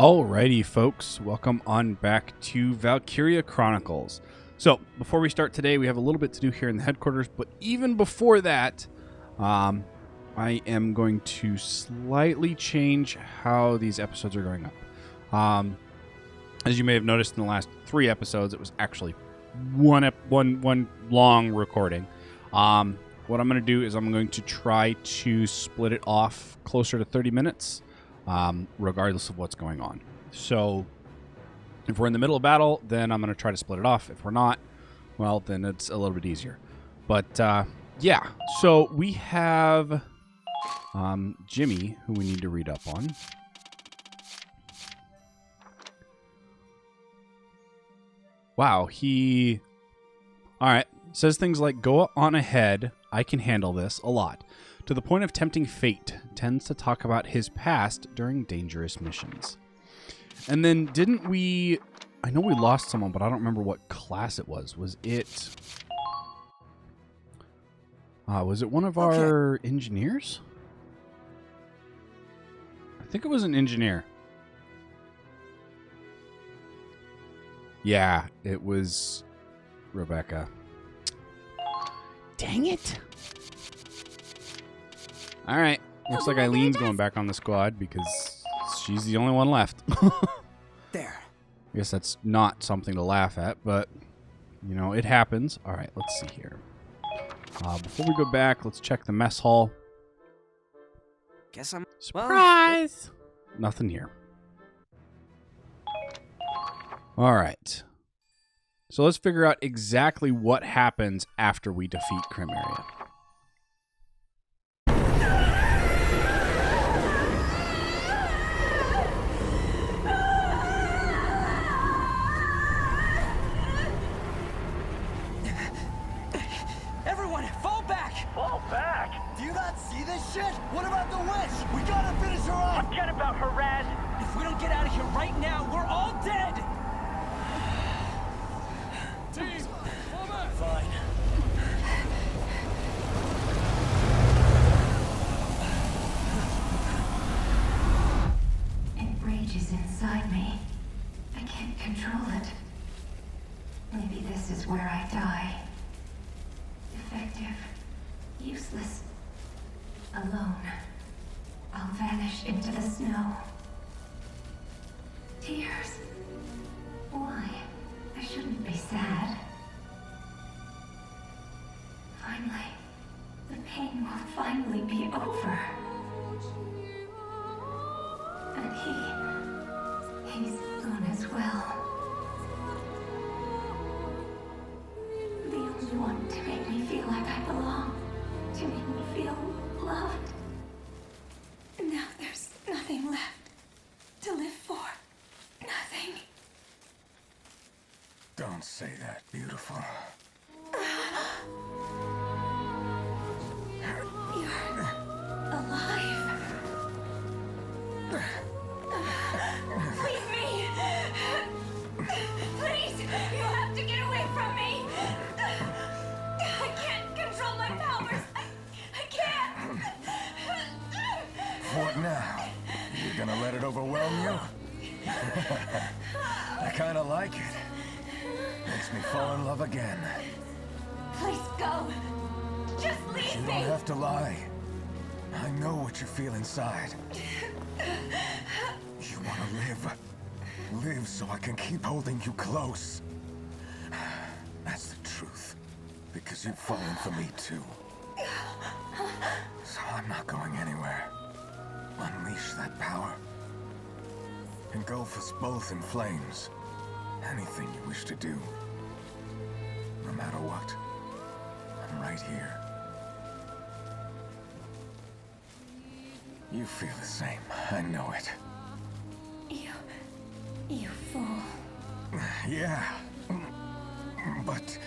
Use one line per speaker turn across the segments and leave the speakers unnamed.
Alrighty, folks, welcome on back to Valkyria Chronicles. So, before we start today, we have a little bit to do here in the headquarters, but even before that, I am going to slightly change how these episodes are going up. As you may have noticed in the last 3 episodes, it was actually one long recording. What I'm going to do is I'm going to try to split it off closer to 30 minutes. Regardless of what's going on. So if we're in the middle of battle, then I'm going to try to split it off. If we're not, well, then it's a little bit easier. But yeah, so we have Jimmy, who we need to read up on. Wow, all right, says things like, go on ahead, I can handle this a lot. To the point of tempting fate, tends to talk about his past during dangerous missions. And then didn't we... I know we lost someone, but I don't remember what class it was. Was it... was it one of our engineers? I think it was an engineer. Yeah, it was Rebecca. Dang it! Alright, looks like Eileen's going back on the squad because she's the only one left.
There.
I guess that's not something to laugh at, but, you know, it happens. Alright, let's see here. Before we go back, let's check the mess hall.
Guess I'm...
Surprise! Well, nothing here. Alright. So let's figure out exactly what happens after we defeat Crimeria.
Shit! What about the witch? We gotta finish her off!
Forget about her, Raz!
If we don't get out of here right now, we're all dead!
Team, over!
Fine.
It rages inside me. I can't control it. Maybe this is where I die. Effective. Useless. Alone. I'll vanish into the snow. Tears. Why? I shouldn't be sad. Finally. The pain will finally be over. And he's gone as well. The only one to make me feel like I belong. To make me feel loved. Now there's nothing left to live for. Nothing.
Don't say that, beautiful.
You're alive. Leave me. Please, you have to get away from me. I can't control my powers. I can't.
What now? You're gonna let it overwhelm you? I kinda like it. Makes me fall in love again.
Please go. Just leave
You
me.
don't have to lie. I know what you feel inside. You wanna live. Live so I can keep holding you close. That's the truth. Because you've fallen for me too. So I'm not going anywhere. Unleash that power. Engulf us both in flames. Anything you wish to do. No matter what. I'm right here. You feel the same. I know it.
You fool.
Yeah. But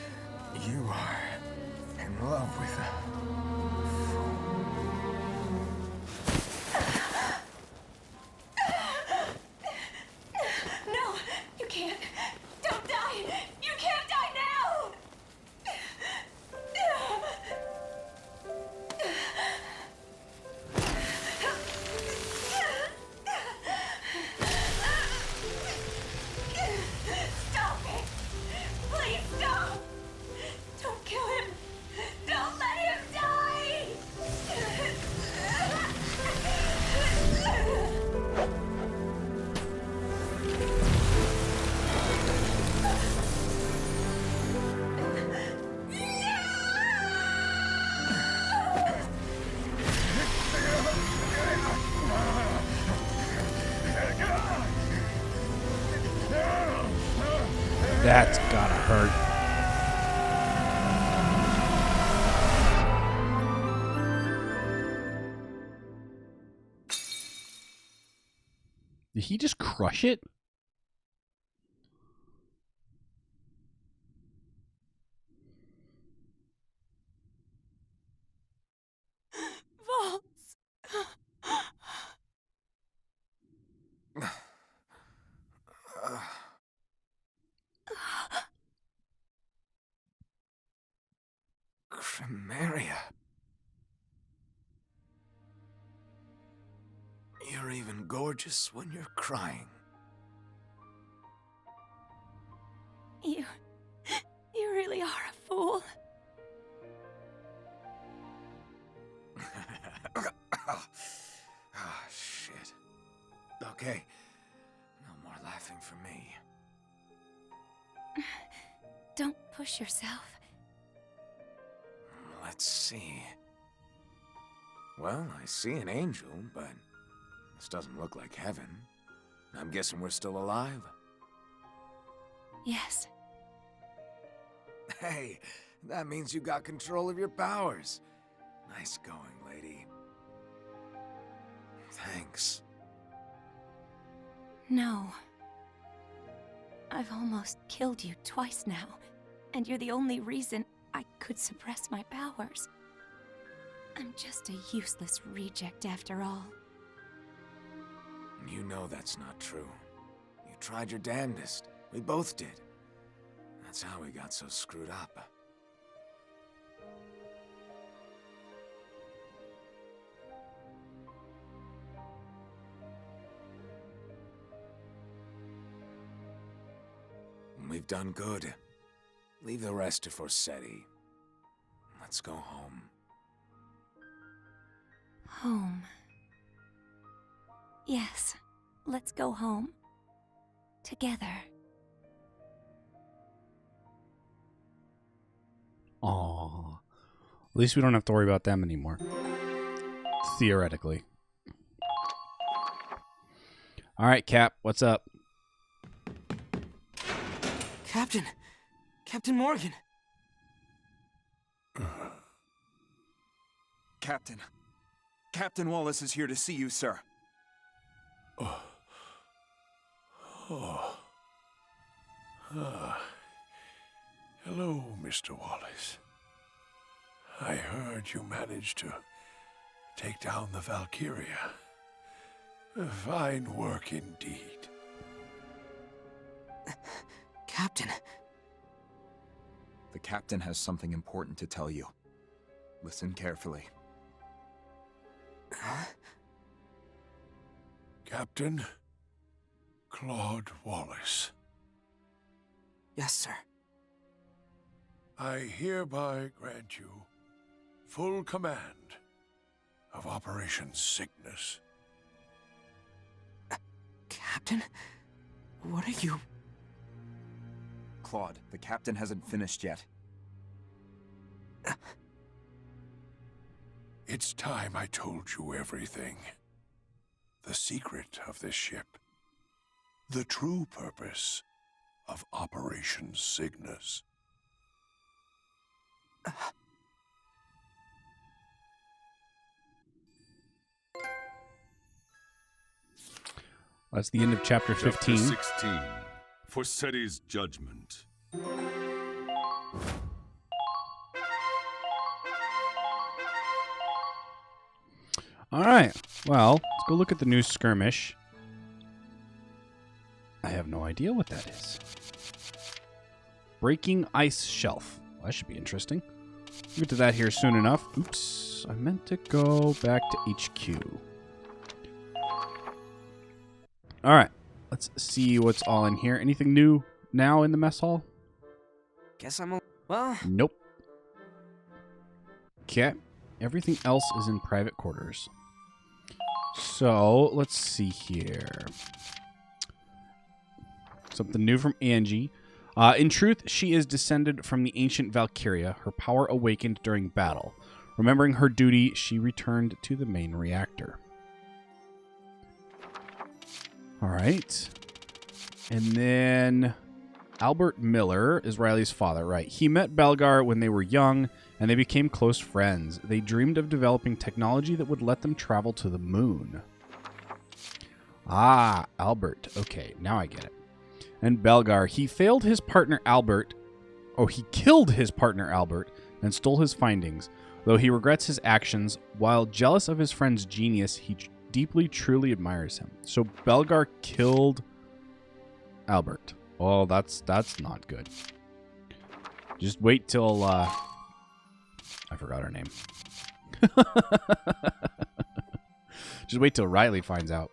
you are in love with her.
No, you can't. Don't die. You can't die now.
That's gotta hurt. Did he just crush it?
Vaults.
Crimeria. You're even gorgeous when you're crying.
You really are a fool.
Ah, shit. Okay. No more laughing for me.
Don't push yourself.
Let's see. Well, I see an angel, but this doesn't look like heaven. I'm guessing we're still alive.
Yes.
Hey, that means you got control of your powers. Nice going, lady. Thanks.
No. I've almost killed you twice now, and you're the only reason I could suppress my powers. I'm just a useless reject after all.
You know that's not true. You tried your damnedest. We both did. That's how we got so screwed up. We've done good. Leave the rest to Forseti. Let's go home.
Home. Yes, let's go home. Together.
Aww. At least we don't have to worry about them anymore. Theoretically. Alright, Cap, what's up?
Captain Morgan. Captain Wallace is here to see you, sir.
Hello, Mr. Wallace. I heard you managed to take down the Valkyria. Fine work indeed.
Captain. The captain has something important to tell you. Listen carefully.
Captain Claude Wallace.
Yes, sir.
I hereby grant you full command of Operation Cygnus.
Captain? What are you... Claude, the captain hasn't finished yet.
It's time I told you everything. The secret of this ship. The true purpose of Operation Cygnus.
That's the end of chapter 15.
Chapter 16. Forseti's Judgment.
Alright, well, let's go look at the new skirmish. I have no idea what that is. Breaking Ice Shelf. Well, that should be interesting. We'll get to that here soon enough. Oops, I meant to go back to HQ. Alright, let's see what's all in here. Anything new now in the mess hall?
Guess I'm... Well...
Nope. Okay, everything else is in private quarters. So, let's see here. Something new from Angie. In truth, she is descended from the ancient Valkyria. Her power awakened during battle. Remembering her duty, she returned to the main reactor. All right. And then Albert Miller is Riley's father, right? He met Belgar when they were young, and they became close friends. They dreamed of developing technology that would let them travel to the moon. Ah, Albert. Okay, now I get it. And Belgar, he killed his partner Albert, and stole his findings. Though he regrets his actions, while jealous of his friend's genius, he deeply, truly admires him. So Belgar killed Albert. Oh, that's not good. Just wait till I forgot her name. Just wait till Riley finds out.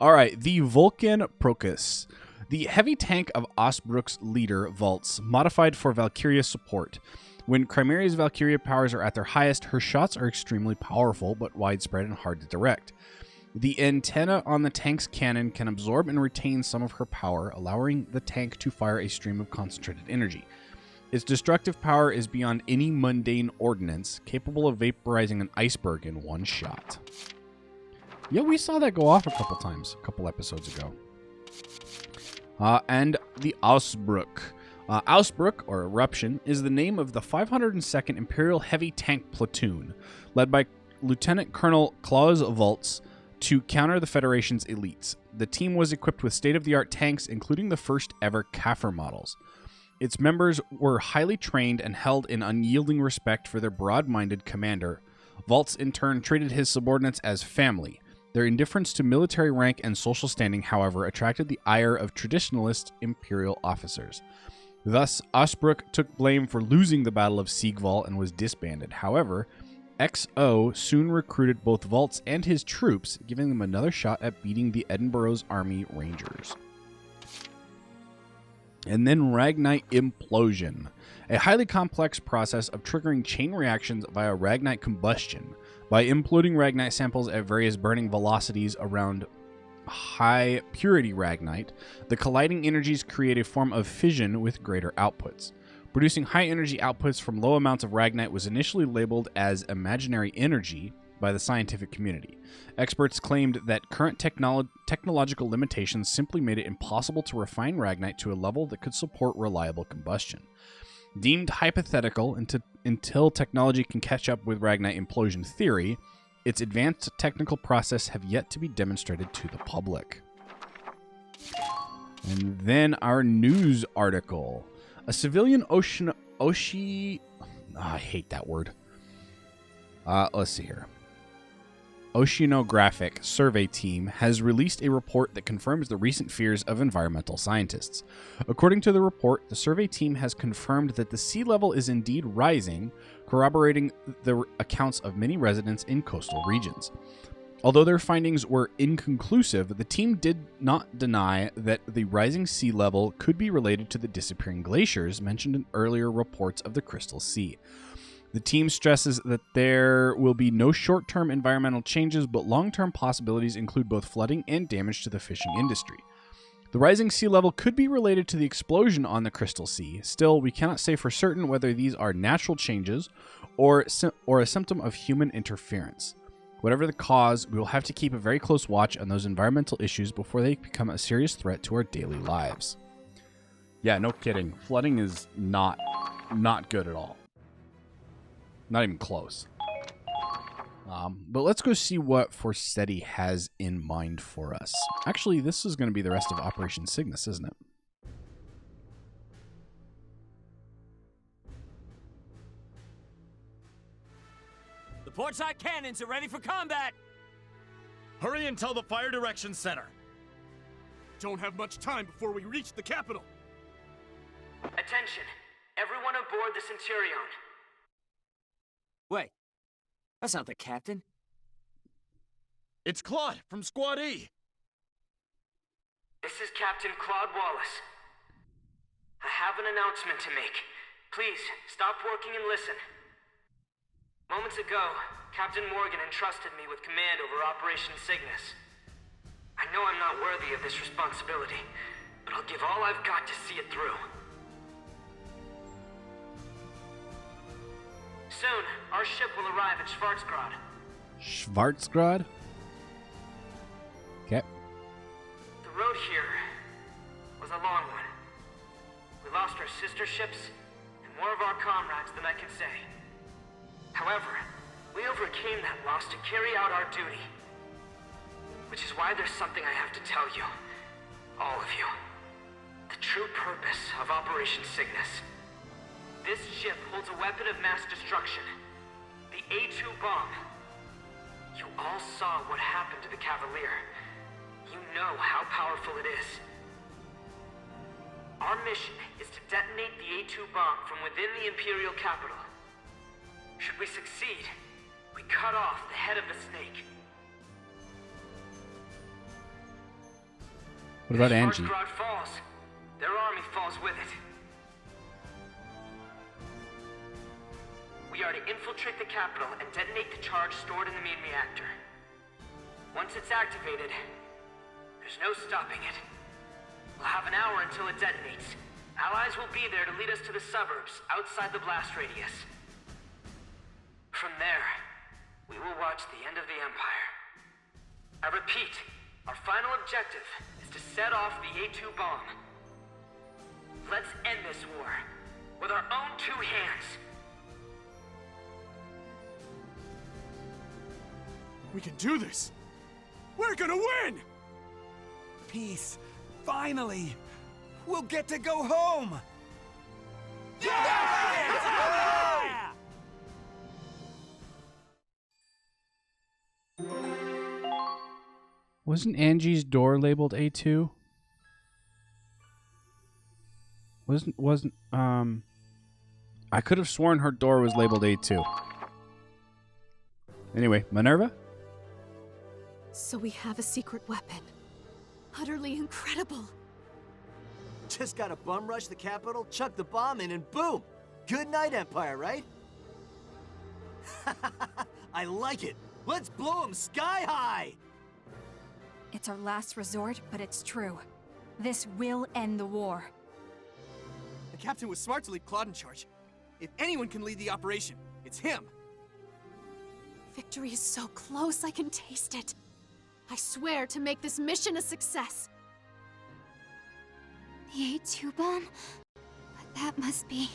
All right, the Vulcan Procus. The heavy tank of Osbrook's leader, Valtz, modified for Valkyria support. When Chimera's Valkyria powers are at their highest, her shots are extremely powerful, but widespread and hard to direct. The antenna on the tank's cannon can absorb and retain some of her power, allowing the tank to fire a stream of concentrated energy. Its destructive power is beyond any mundane ordnance, capable of vaporizing an iceberg in one shot. Yeah, we saw that go off a couple episodes ago. And the Ausbruch. Ausbruch, or Eruption, is the name of the 502nd Imperial Heavy Tank Platoon, led by Lieutenant Colonel Klaus Valtz, to counter the Federation's elites. The team was equipped with state-of-the-art tanks, including the first ever Kaffir models. Its members were highly trained and held in unyielding respect for their broad-minded commander. Valtz, in turn, treated his subordinates as family. Their indifference to military rank and social standing, however, attracted the ire of traditionalist Imperial officers. Thus, Osbrook took blame for losing the Battle of Siegwall and was disbanded. However, XO soon recruited both Valtz and his troops, giving them another shot at beating the Edinburgh's Army Rangers. And then Ragnite Implosion, a highly complex process of triggering chain reactions via Ragnite combustion. By imploding Ragnite samples at various burning velocities around high purity Ragnite, the colliding energies create a form of fission with greater outputs. Producing high-energy outputs from low amounts of Ragnite was initially labeled as imaginary energy by the scientific community. Experts claimed that current technological limitations simply made it impossible to refine Ragnite to a level that could support reliable combustion. Deemed hypothetical until technology can catch up with Ragnite implosion theory, its advanced technical process have yet to be demonstrated to the public. And then our news article. A civilian I hate that word. Let's see here. Oceanographic survey team has released a report that confirms the recent fears of environmental scientists. According to the report, the survey team has confirmed that the sea level is indeed rising, corroborating the accounts of many residents in coastal regions. Although their findings were inconclusive, the team did not deny that the rising sea level could be related to the disappearing glaciers mentioned in earlier reports of the Crystal Sea. The team stresses that there will be no short-term environmental changes, but long-term possibilities include both flooding and damage to the fishing industry. The rising sea level could be related to the explosion on the Crystal Sea. Still, we cannot say for certain whether these are natural changes or a symptom of human interference. Whatever the cause, we will have to keep a very close watch on those environmental issues before they become a serious threat to our daily lives. Yeah, no kidding. Flooding is not good at all. Not even close. But let's go see what Forseti has in mind for us. Actually, this is going to be the rest of Operation Cygnus, isn't it?
The portside cannons are ready for combat!
Hurry and tell the Fire Direction Center.
Don't have much time before we reach the capital.
Attention, everyone aboard the Centurion.
Wait, that's not the captain.
It's Claude from Squad E.
This is Captain Claude Wallace. I have an announcement to make. Please, stop working and listen. Moments ago, Captain Morgan entrusted me with command over Operation Cygnus. I know I'm not worthy of this responsibility, but I'll give all I've got to see it through. Soon, our ship will arrive at Schwarzgrad.
Schwarzgrad? Okay.
The road here was a long one. sister ships and more of our comrades than I can say. However, we overcame that loss to carry out our duty. Which is why there's something I have to tell you. All of you. The true purpose of Operation Cygnus. This ship holds a weapon of mass destruction. The A2 bomb. You all saw what happened to the Cavalier. You know how powerful it is. Our mission is to detonate the A2 bomb from within the Imperial capital. Should we succeed, we cut off the head of the snake.
What about Angie?
If Skarsgård falls, their army falls with it. We are to infiltrate the capital and detonate the charge stored in the main reactor. Once it's activated, there's no stopping it. We'll have an hour until it detonates. Allies will be there to lead us to the suburbs outside the blast radius. From there, we will watch the end of the Empire. I repeat, our final objective is to set off the A2 bomb. Let's end this war with our own two hands.
We can do this! We're gonna win!
Peace. Finally! We'll get to go home!
Wasn't Angie's door labeled A2? Wasn't I could have sworn her door was labeled A2. Anyway, Minerva?
So we have a secret weapon. Utterly incredible.
Just gotta bum rush the capital, chuck the bomb in, and boom! Good night, Empire, right? I like it. Let's blow 'em sky high!
It's our last resort, but it's true. This will end the war.
The captain was smart to leave Claude in charge. If anyone can lead the operation, it's him.
Victory is so close, I can taste it. I swear to make this mission a success.
The A2 bomb? That must be...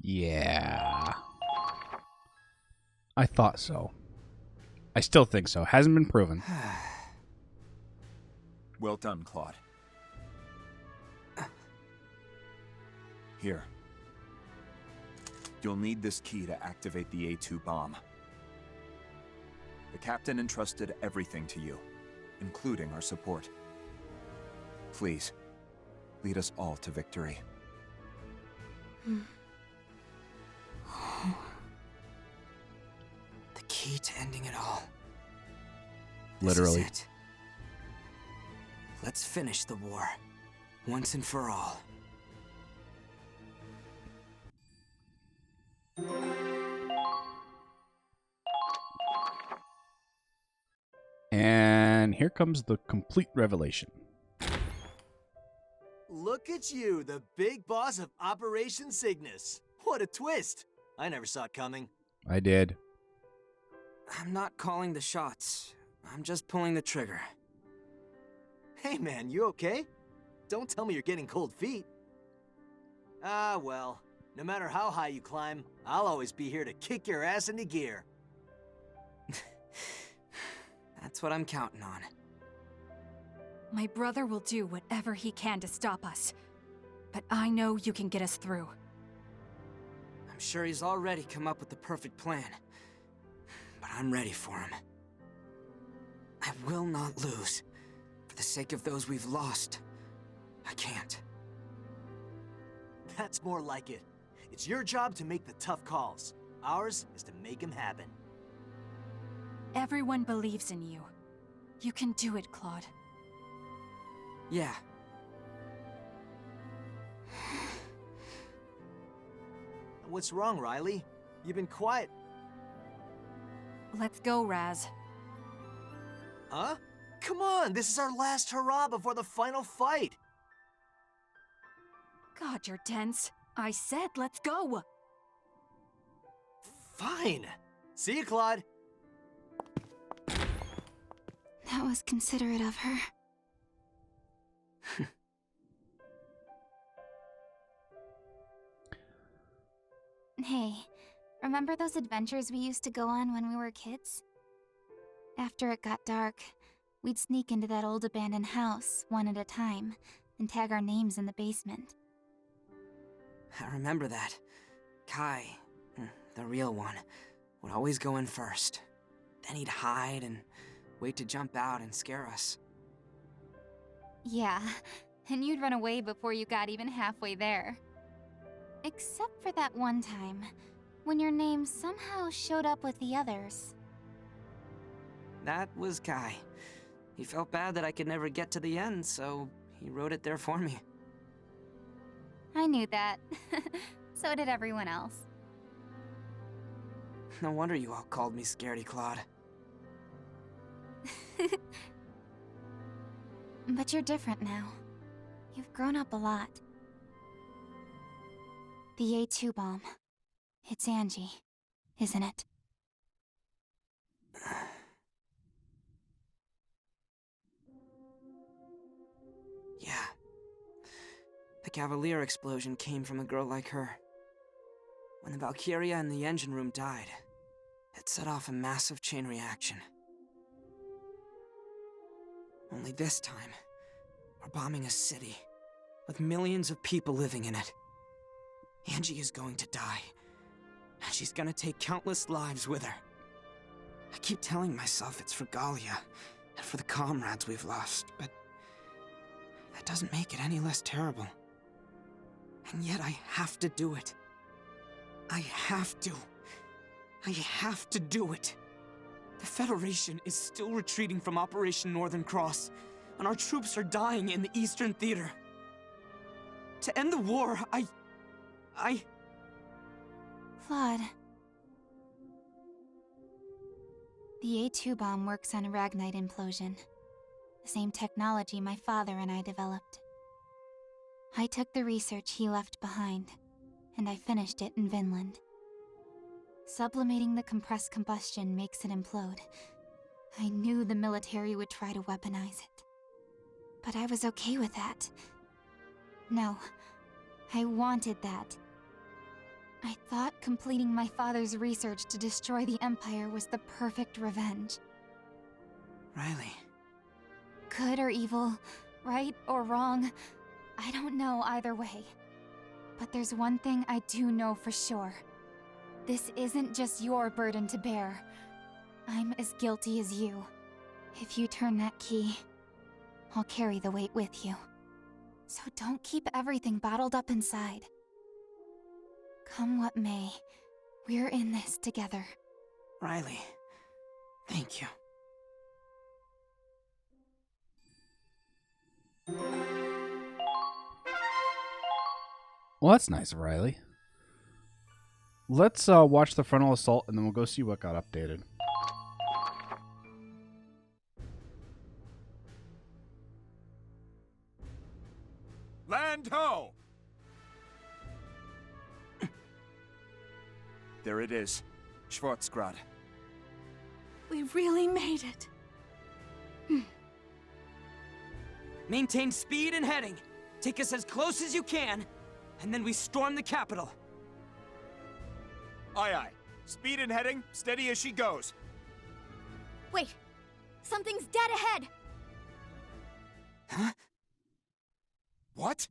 Yeah. I thought so. I still think so. Hasn't been proven.
Well done, Claude. Here. You'll need this key to activate the A2 bomb. The captain entrusted everything to you, including our support. Please, lead us all to victory.
The key to ending it all.
Literally.
This is it. Let's finish the war, once and for all.
And here comes the complete revelation.
Look at you, the big boss of Operation Cygnus. What a twist. I never saw it coming.
I did.
I'm not calling the shots. I'm just pulling the trigger.
Hey man, you okay? Don't tell me you're getting cold feet. Ah, well, no matter how high you climb, I'll always be here to kick your ass into gear.
That's what I'm counting on.
My brother will do whatever he can to stop us. But I know you can get us through.
I'm sure he's already come up with the perfect plan. But I'm ready for him. I will not lose. For the sake of those we've lost, I can't.
That's more like it. It's your job to make the tough calls. Ours is to make them happen.
Everyone believes in you. You can do it, Claude.
Yeah.
What's wrong, Riley? You've been quiet.
Let's go, Raz.
Huh? Come on, this is our last hurrah before the final fight.
God, you're tense. I said let's go.
Fine. See you, Claude.
That was considerate of her. Hey, remember those adventures we used to go on when we were kids? After it got dark, we'd sneak into that old abandoned house, one at a time, and tag our names in the basement.
I remember that. Kai, the real one, would always go in first. Then he'd hide and wait to jump out and scare us.
Yeah, and you'd run away before you got even halfway there. Except for that one time, when your name somehow showed up with the others.
That was Kai. He felt bad that I could never get to the end, so he wrote it there for me.
I knew that. So did everyone else.
No wonder you all called me Scaredy Claude.
But you're different now. You've grown up a lot. The A2 bomb. It's Angie, isn't it?
Yeah. The Cavalier explosion came from a girl like her. When the Valkyria in the engine room died, it set off a massive chain reaction. Only this time, we're bombing a city with millions of people living in it. Angie is going to die, and she's gonna take countless lives with her. I keep telling myself it's for Galia and for the comrades we've lost, but that doesn't make it any less terrible. And yet I have to do it. I have to. I have to do it. The Federation is still retreating from Operation Northern Cross, and our troops are dying in the Eastern Theater. To end the war, I...
Claude. The A2 bomb works on aragnite implosion. The same technology my father and I developed. I took the research he left behind, and I finished it in Vinland. Sublimating the compressed combustion makes it implode. I knew the military would try to weaponize it. But I was okay with that. No, I wanted that. I thought completing my father's research to destroy the Empire was the perfect revenge.
Riley.
Good or evil, right or wrong, I don't know either way. But there's one thing I do know for sure. This isn't just your burden to bear. I'm as guilty as you. If you turn that key, I'll carry the weight with you. So don't keep everything bottled up inside. Come what may, we're in this together.
Riley, thank you.
Well, that's nice of Riley. Let's watch the frontal assault, and then we'll go see what got updated.
Land ho! There it is. Schwarzgrad.
We really made it.
Maintain speed and heading. Take us as close as you can, and then we storm the capital.
Aye aye. Speed and heading, steady as she goes.
Wait! Something's dead ahead!
Huh? What?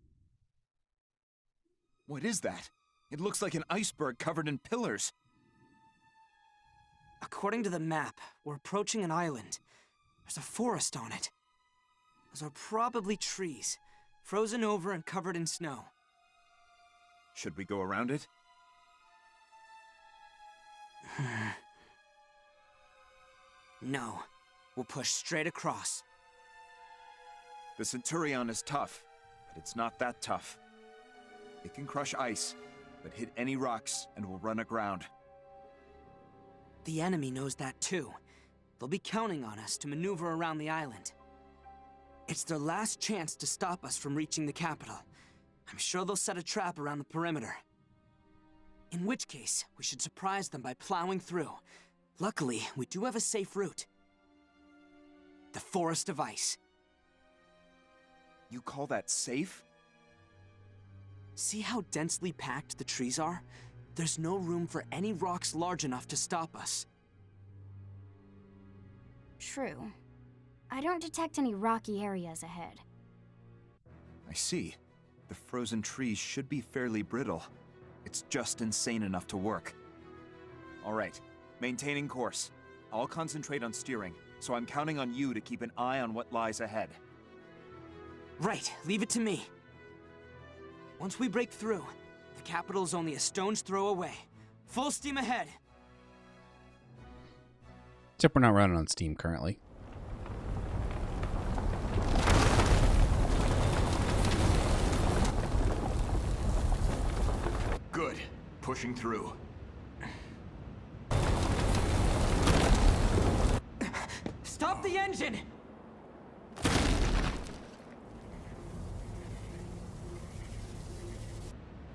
What is that? It looks like an iceberg covered in pillars.
According to the map, we're approaching an island. There's a forest on it. Those are probably trees, frozen over and covered in snow.
Should we go around it?
No. We'll push straight across.
The Centurion is tough, but it's not that tough. It can crush ice, but hit any rocks and will run aground.
The enemy knows that too. They'll be counting on us to maneuver around the island. It's their last chance to stop us from reaching the capital. I'm sure they'll set a trap around the perimeter. In which case, we should surprise them by plowing through. Luckily, we do have a safe route.
The forest of ice.
You call that safe?
See how densely packed the trees are? There's no room for any rocks large enough to stop us.
True. I don't detect any rocky areas ahead.
I see. The frozen trees should be fairly brittle. It's just insane enough to work. All right, maintaining course. I'll concentrate on steering, so I'm counting on you to keep an eye on what lies ahead.
Right, leave it to me. Once we break through, the capital's only a stone's throw away. Full steam ahead.
Except we're not running on Steam currently.
Good. Pushing through.
Stop the engine!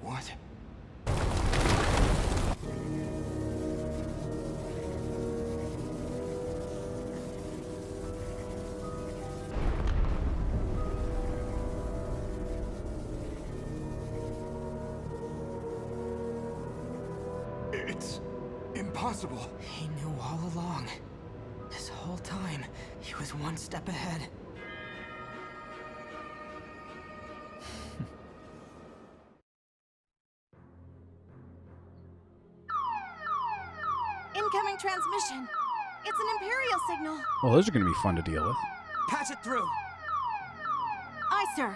What? It's impossible.
He knew all along. This whole time, he was one step ahead.
Incoming transmission. It's an Imperial signal.
Well, those are going to be fun to deal with.
Patch it through.
Aye, sir.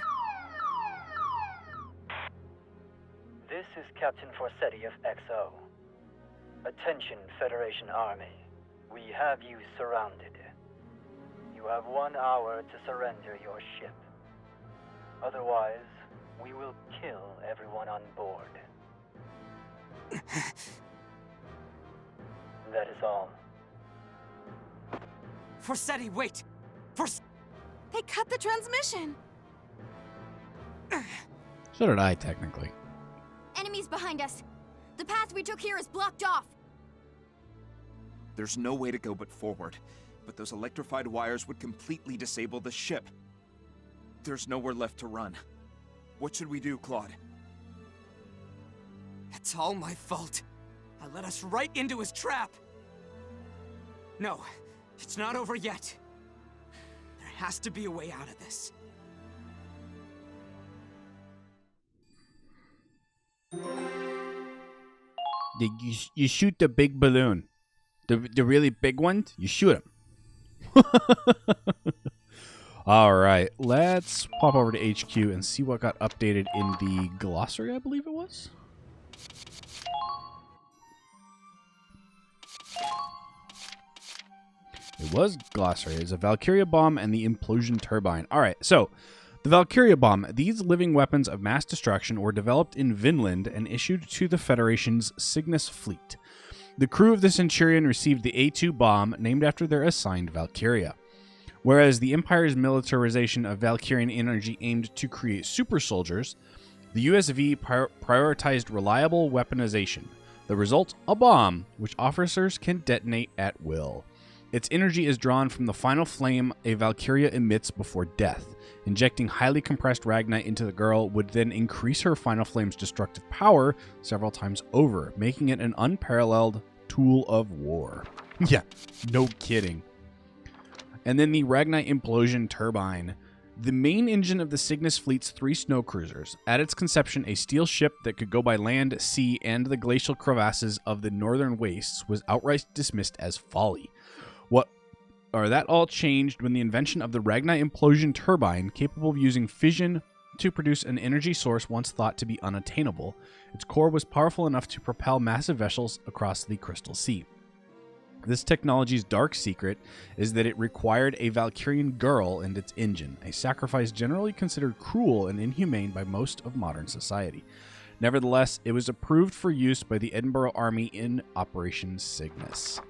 This is Captain Forsetti of XO. Attention, Federation Army. We have you surrounded. You have 1 hour to surrender your ship. Otherwise, we will kill everyone on board. That is all.
Forsetti, wait!
They cut the transmission!
So did I, technically.
Enemies behind us. The path we took here is blocked off.
There's no way to go but forward, but those electrified wires would completely disable the ship. There's nowhere left to run. What should we do, Claude?
It's all my fault. I let us right into his trap. No, it's not over yet. There has to be a way out of this.
You shoot the big balloon. The really big ones, you shoot them. All right, let's pop over to HQ and see what got updated in the glossary, I believe it was. It was glossary. It's a Valkyria bomb and the implosion turbine. All right, so the Valkyria bomb. These living weapons of mass destruction were developed in Vinland and issued to the Federation's Cygnus fleet. The crew of the Centurion received the A2 bomb, named after their assigned Valkyria. Whereas the Empire's militarization of Valkyrian energy aimed to create super soldiers, the USV prioritized reliable weaponization. The result, a bomb, which officers can detonate at will. Its energy is drawn from the final flame a Valkyria emits before death. Injecting highly compressed Ragnite into the girl would then increase her final flame's destructive power several times over, making it an unparalleled tool of war. Yeah, no kidding. And then the Ragnite implosion turbine. The main engine of the Cygnus fleet's 3 snow cruisers. At its conception, a steel ship that could go by land, sea, and the glacial crevasses of the northern wastes was outright dismissed as folly. That all changed when the invention of the Ragnite implosion turbine, capable of using fission to produce an energy source once thought to be unattainable. Its core was powerful enough to propel massive vessels across the Crystal Sea. This technology's dark secret is that it required a Valkyrian girl and its engine, a sacrifice generally considered cruel and inhumane by most of modern society. Nevertheless, it was approved for use by the Edinburgh Army in Operation Cygnus.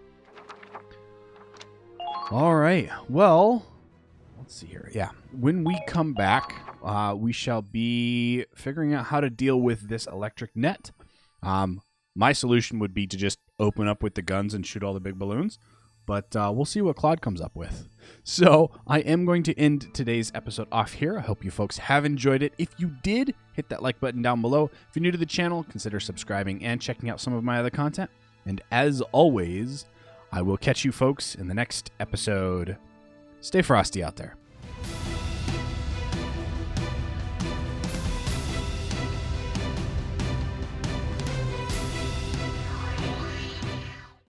All right, well, let's see here. Yeah, when we come back, we shall be figuring out how to deal with this electric net. My solution would be to just open up with the guns and shoot all the big balloons. but we'll see what Claude comes up with. So I am going to end today's episode off here. I hope you folks have enjoyed it. If you did, hit that like button down below. If you're new to the channel, consider subscribing and checking out some of my other content. And as always, I will catch you folks in the next episode. Stay frosty out there.